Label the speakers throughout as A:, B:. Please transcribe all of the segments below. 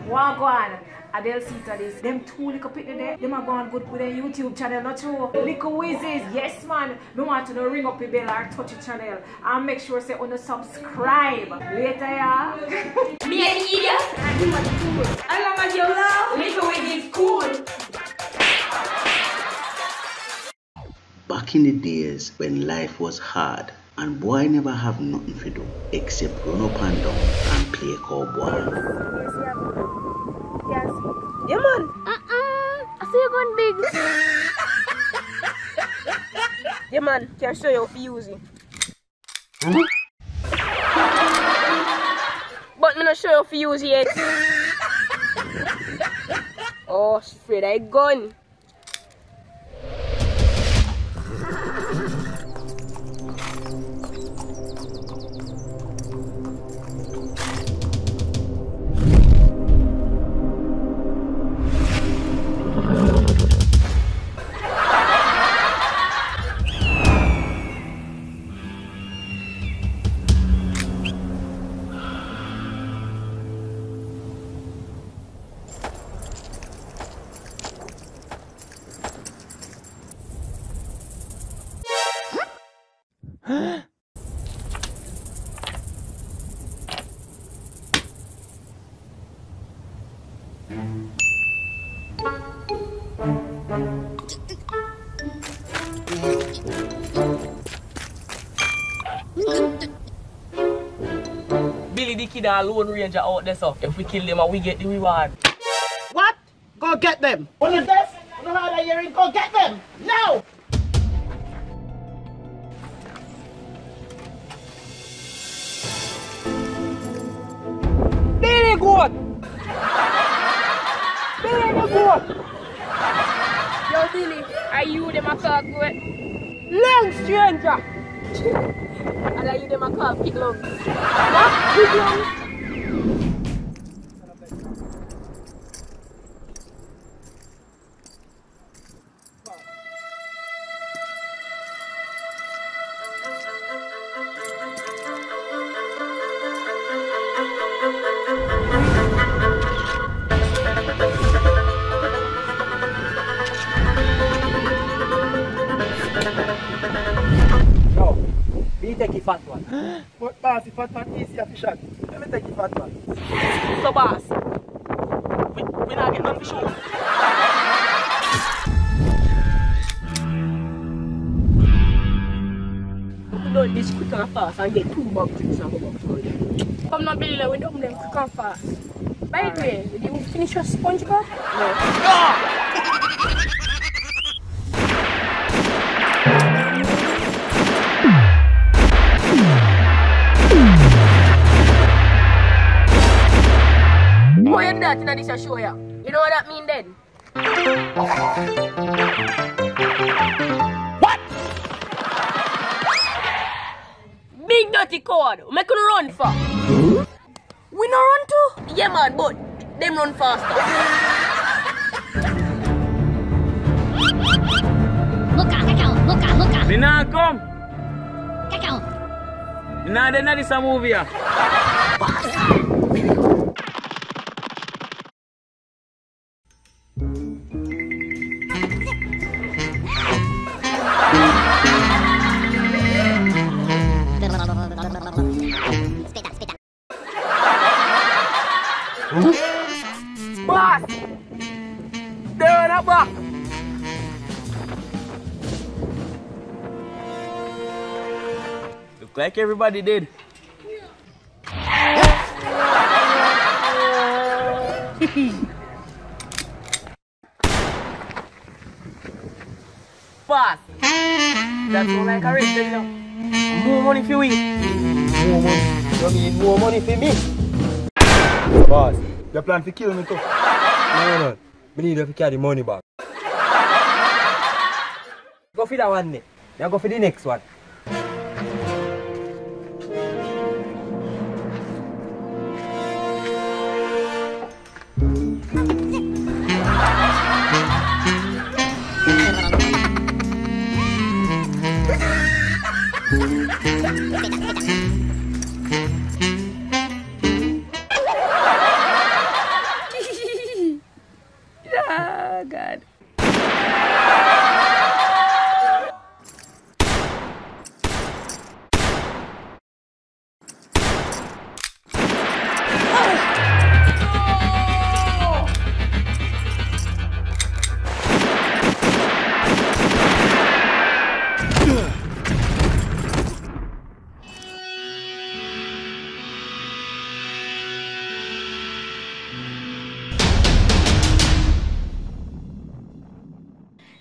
A: Wagwan. Adele see to this. Them two little people there, them are going good with their YouTube channel, not true. Likkle Whizzes, yes man. Me want to know ring up the bell or touch the channel. And make sure say on the subscribe. Later, yeah.
B: Me an idiot. As long as you love, Likkle Whizzes cool.
C: Back in the days when life was hard and boy never have nothing to do except run up and down and play cowboy.
B: Yeah, man. I see you going big. Yeah, man. Can show you how to use it. But I'm not sure how to use it yet. Oh, afraid I gun.
D: Billy the Kid and Lone Ranger out there, so if we kill them, we get the reward.
E: What? Go get them. When you're deaf, when you're hard of hearing, go get them. Now!
D: Billy good! Billy the good!
B: Yo, Billy, are you them a call good?
D: Long stranger!
B: And are you them a call big lungs? What? Big lungs?
D: Take the fat one.
E: But boss, the fat one easy to shot. Let me take the fat one.
D: So boss, we not get none for sure. We do this quick and fast and get 2 bucks and some bucks.
B: Come now, Billy, we do them quick and fast. By the way, did you finish your SpongeBob?
D: No.
B: What you that in this show ya? You know what that mean then?
D: What?
B: Big dirty code. We can run for. We no run too? Yeah man, but them run faster.
F: Look out.
D: Me not come.
F: Cacao.
D: Me not there this a movie ya. Boss! Turn up back! Look like everybody did. Boss! That's all like a rich thing now. More money for we.
E: More money? You mean more money for me? Boss, you plan to kill me too? No. Me need you to carry the money back.
D: Go for that one, now go for the next one.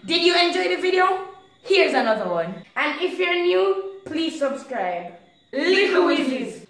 B: Did you enjoy the video? Here's another one. And if you're new, please subscribe. Likkle.